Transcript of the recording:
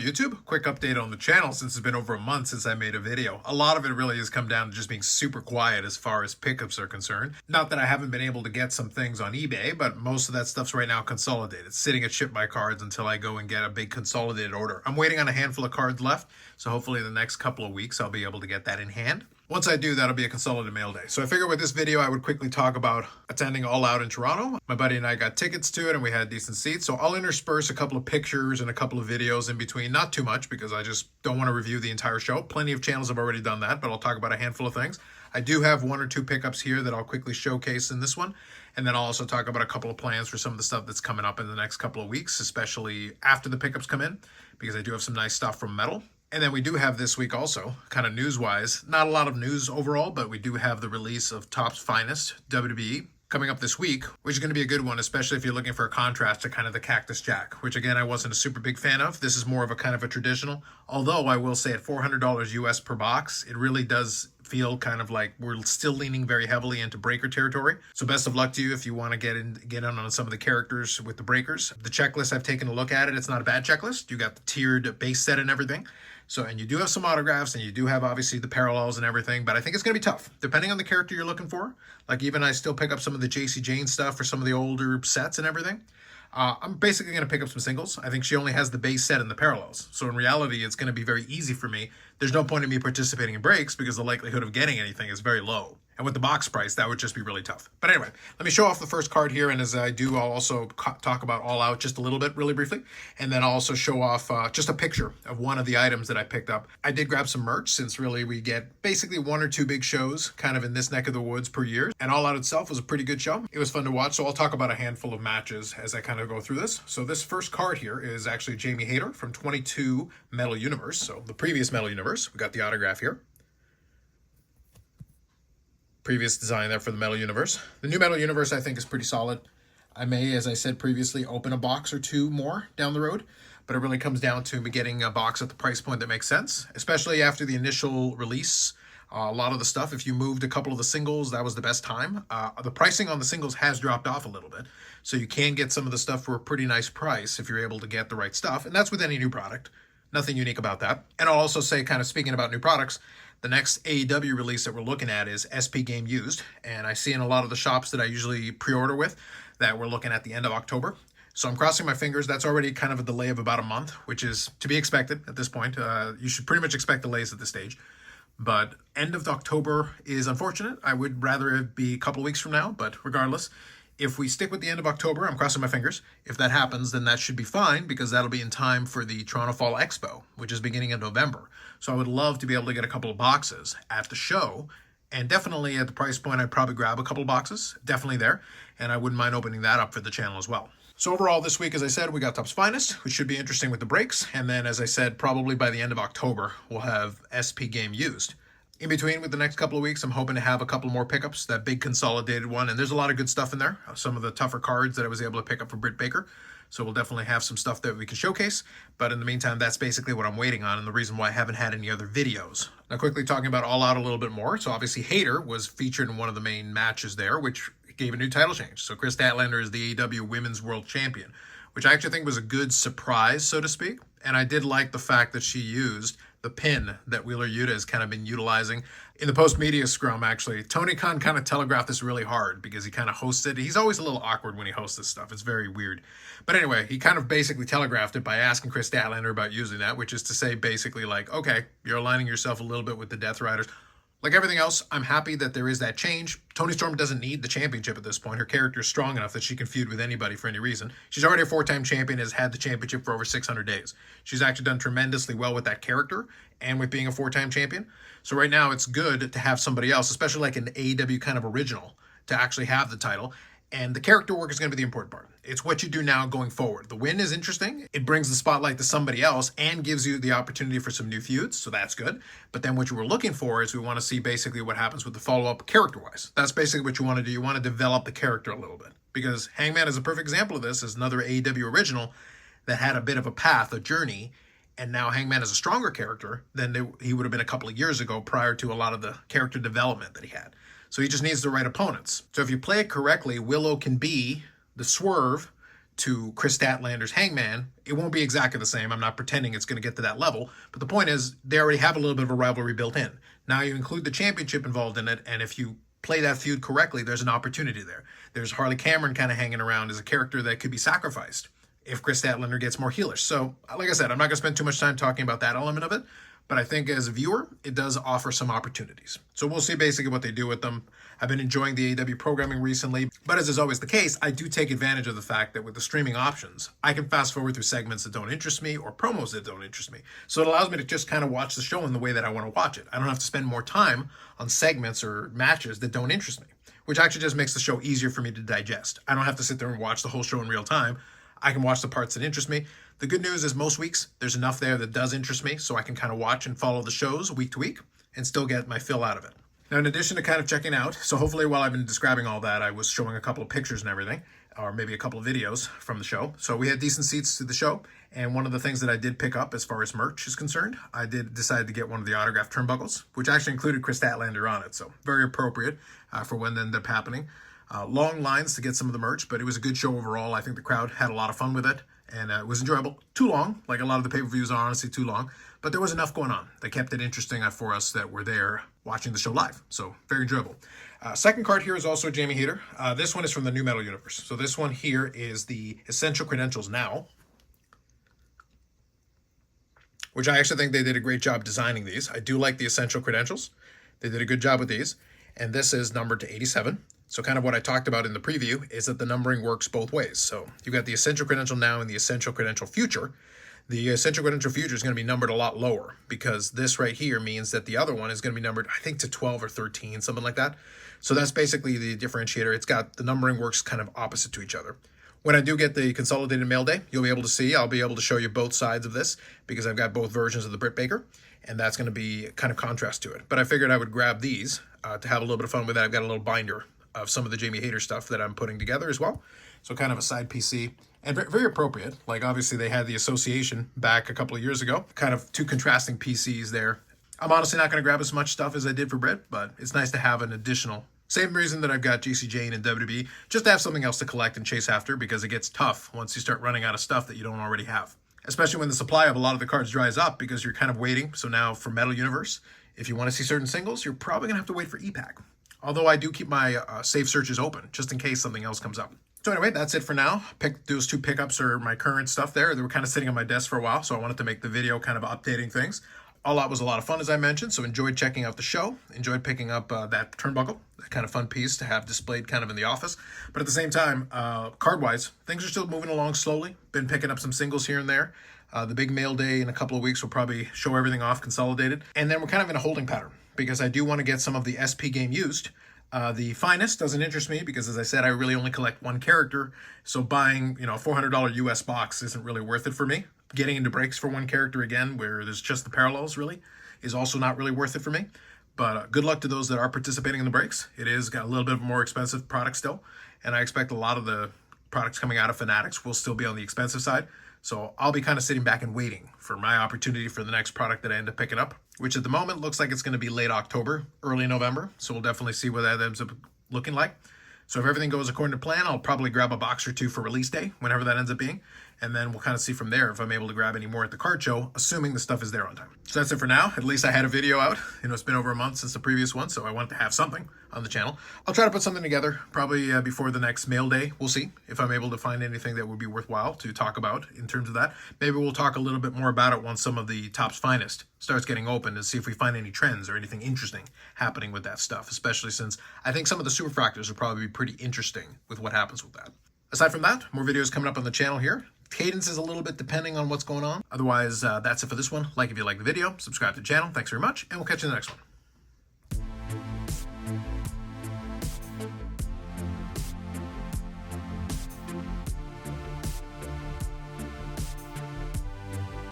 YouTube. Quick update on the channel since it's been over a month since I made a video. A lot of it really has come down to just being super quiet as far as pickups are concerned. Not that I haven't been able to get some things on eBay, but most of that stuff's right now consolidated, sitting at Ship My Cards until I go and get a big consolidated order. I'm waiting on a handful of cards left, so hopefully the next couple of weeks I'll be able to get that in hand. Once I do, that'll be a consolidated mail day. So I figured with this video, I would quickly talk about attending All Out in Toronto. My buddy and I got tickets to it and we had decent seats. So I'll intersperse a couple of pictures and a couple of videos in between. Not too much because I just don't want to review the entire show. Plenty of channels have already done that, but I'll talk about a handful of things. I do have one or two pickups here that I'll quickly showcase in this one. And then I'll also talk about a couple of plans for some of the stuff that's coming up in the next couple of weeks, especially after the pickups come in, because I do have some nice stuff from Metal. And then we do have this week also, kind of news-wise, not a lot of news overall, but we do have the release of Topps Finest, WWE, coming up this week, which is going to be a good one, especially if you're looking for a contrast to kind of the Cactus Jack, which again, I wasn't a super big fan of. This is more of a kind of a traditional, although I will say at $400 US per box, it really does feel kind of like we're still leaning very heavily into breaker territory. So best of luck to you if you want to get in on some of the characters with the breakers. The checklist, I've taken a look at it. It's not a bad checklist. You got the tiered base set and everything. So, and you do have some autographs and you do have obviously the parallels and everything, but I think it's going to be tough depending on the character you're looking for. Like even I still pick up some of the JC Jane stuff for some of the older sets and everything. I'm basically going to pick up some singles. I think she only has the base set and the parallels. So in reality, it's going to be very easy for me. There's no point in me participating in breaks because the likelihood of getting anything is very low. And with the box price, that would just be really tough. But anyway, let me show off the first card here. And as I do, I'll also talk about All Out just a little bit, really briefly. And then I'll also show off just a picture of one of the items that I picked up. I did grab some merch since really we get basically one or two big shows kind of in this neck of the woods per year. And All Out itself was a pretty good show. It was fun to watch. So I'll talk about a handful of matches as I kind of go through this. So this first card here is actually Jamie Hayter from 22 Metal Universe. So the previous Metal Universe. We got the autograph here. Previous design there for the Metal Universe. The new Metal Universe I think is pretty solid. I may, as I said previously, open a box or two more down the road, but it really comes down to me getting a box at the price point that makes sense, especially after the initial release. A lot of the stuff, if you moved a couple of the singles, that was the best time. The pricing on the singles has dropped off a little bit, so you can get some of the stuff for a pretty nice price if you're able to get the right stuff, and that's with any new product. Nothing unique about that. And I'll also say, kind of speaking about new products, the next AEW release that we're looking at is SP Game Used, and I see in a lot of the shops that I usually pre-order with that we're looking at the end of October. So I'm crossing my fingers. That's already kind of a delay of about a month, which is to be expected at this point. You should pretty much expect delays at this stage. But end of October is unfortunate. I would rather it be a couple weeks from now, but regardless, if we stick with the end of October, I'm crossing my fingers. If that happens, then that should be fine because that'll be in time for the Toronto Fall Expo, which is beginning in November. So I would love to be able to get a couple of boxes at the show, and definitely at the price point, I'd probably grab a couple of boxes, definitely there, and I wouldn't mind opening that up for the channel as well. So overall this week, as I said, we got Topps Finest, which should be interesting with the breaks, and then as I said, probably by the end of October, we'll have SP Game Used. In between, with the next couple of weeks, I'm hoping to have a couple more pickups, that big consolidated one, and there's a lot of good stuff in there. Some of the tougher cards that I was able to pick up from Britt Baker, so we'll definitely have some stuff that we can showcase, but in the meantime, that's basically what I'm waiting on, and the reason why I haven't had any other videos. Now, quickly talking about All Out a little bit more, so obviously Hayter was featured in one of the main matches there, which gave a new title change. So Chris Statlander is the AEW Women's World Champion, which I actually think was a good surprise, so to speak, and I did like the fact that she used the pin that Wheeler Yuta has kind of been utilizing. In the post-media scrum, actually, Tony Khan kind of telegraphed this really hard because he kind of hosted. He's always a little awkward when he hosts this stuff. It's very weird. But anyway, he kind of basically telegraphed it by asking Chris Statlander about using that, which is to say basically like, okay, you're aligning yourself a little bit with the Death Riders. Like everything else, I'm happy that there is that change. Toni Storm doesn't need the championship at this point. Her character is strong enough that she can feud with anybody for any reason. She's already a four-time champion, has had the championship for over 600 days. She's actually done tremendously well with that character and with being a four-time champion. So right now, it's good to have somebody else, especially like an AEW kind of original, to actually have the title. And the character work is going to be the important part. It's what you do now going forward. The win is interesting. It brings the spotlight to somebody else and gives you the opportunity for some new feuds, so that's good. But then what you were looking for is we want to see basically what happens with the follow-up character-wise. That's basically what you want to do. You want to develop the character a little bit. Because Hangman is a perfect example of this, is another AEW original that had a bit of a path, a journey, and now Hangman is a stronger character than he would have been a couple of years ago prior to a lot of the character development that he had. So he just needs the right opponents. So if you play it correctly, Willow can be the Swerve to Chris Statlander's Hangman, it won't be exactly the same. I'm not pretending it's going to get to that level. But the point is, they already have a little bit of a rivalry built in. Now you include the championship involved in it, and if you play that feud correctly, there's an opportunity there. There's Harley Cameron kind of hanging around as a character that could be sacrificed if Chris Statlander gets more heelish. So, like I said, I'm not going to spend too much time talking about that element of it, but I think as a viewer, it does offer some opportunities. So we'll see basically what they do with them. I've been enjoying the AEW programming recently, but as is always the case, I do take advantage of the fact that with the streaming options, I can fast forward through segments that don't interest me or promos that don't interest me. So it allows me to just kind of watch the show in the way that I want to watch it. I don't have to spend more time on segments or matches that don't interest me, which actually just makes the show easier for me to digest. I don't have to sit there and watch the whole show in real time. I can watch the parts that interest me. The good news is most weeks, there's enough there that does interest me, so I can kind of watch and follow the shows week to week and still get my fill out of it. Now, in addition to kind of checking out, so hopefully while I've been describing all that, I was showing a couple of pictures and everything, or maybe a couple of videos from the show. So we had decent seats to the show, and one of the things that I did pick up as far as merch is concerned, I did decide to get one of the autographed turnbuckles, which actually included Chris Statlander on it, so very appropriate for when that ended up happening. Long lines to get some of the merch, but it was a good show overall. I think the crowd had a lot of fun with it, and it was enjoyable. Too long, like a lot of the pay-per-views are honestly too long, but there was enough going on. They kept it interesting for us that were there watching the show live, so very enjoyable. Second card here is also Jamie Hayter. This one is from the New Metal Universe. So this one here is the Essential Credentials Now, which I actually think they did a great job designing these. I do like the Essential Credentials. They did a good job with these, and this is numbered to 87. So kind of what I talked about in the preview is that the numbering works both ways. So you've got the Essential Credential Now and the Essential Credential Future. The Essential Credential Future is going to be numbered a lot lower because this right here means that the other one is going to be numbered, I think, to 12 or 13, something like that. So that's basically the differentiator. It's got the numbering works kind of opposite to each other. When I do get the consolidated mail day, you'll be able to see, I'll be able to show you both sides of this because I've got both versions of the Britt Baker, and that's going to be kind of contrast to it. But I figured I would grab these to have a little bit of fun with that. I've got a little binder of some of the Jamie Hayter stuff that I'm putting together as well. So kind of a side PC, and very, very appropriate. Like obviously they had the association back a couple of years ago, kind of two contrasting PCs there. I'm honestly not going to grab as much stuff as I did for Britt, but it's nice to have an additional, same reason that I've got JC Jane and WWE, just to have something else to collect and chase after because it gets tough once you start running out of stuff that you don't already have. Especially when the supply of a lot of the cards dries up because you're kind of waiting. So now for Metal Universe, if you want to see certain singles, you're probably going to have to wait for EPAC. Although I do keep my save searches open just in case something else comes up. So anyway, that's it for now. Those two pickups are my current stuff there. They were kind of sitting on my desk for a while, so I wanted to make the video kind of updating things. All that was a lot of fun, as I mentioned, so enjoyed checking out the show. Enjoyed picking up that turnbuckle, that kind of fun piece to have displayed kind of in the office. But at the same time, card-wise, things are still moving along slowly. Been picking up some singles here and there. The big mail day in a couple of weeks will probably show everything off consolidated. And then we're kind of in a holding pattern because I do want to get some of the SP game used. The Finest doesn't interest me because, as I said, I really only collect one character. So buying, a $400 US box isn't really worth it for me. Getting into breaks for one character again, where there's just the parallels really, is also not really worth it for me. But good luck to those that are participating in the breaks. It is got a little bit of a more expensive product still. And I expect a lot of the products coming out of Fanatics will still be on the expensive side. So I'll be kind of sitting back and waiting for my opportunity for the next product that I end up picking up, which at the moment looks like it's going to be late October, early November. So we'll definitely see what that ends up looking like. So if everything goes according to plan, I'll probably grab a box or two for release day, whenever that ends up being. And then we'll kind of see from there if I'm able to grab any more at the card show, assuming the stuff is there on time. So that's it for now. At least I had a video out. It's been over a month since the previous one, so I wanted to have something on the channel. I'll try to put something together, probably before the next mail day. We'll see if I'm able to find anything that would be worthwhile to talk about in terms of that. Maybe we'll talk a little bit more about it once some of the Topps Finest starts getting open to see if we find any trends or anything interesting happening with that stuff, especially since I think some of the superfractors will probably be pretty interesting with what happens with that. Aside from that, more videos coming up on the channel here. Cadence is a little bit depending on what's going on. Otherwise, that's it for this one. Like if you like the video, subscribe to the channel. Thanks very much, and we'll catch you in the next one.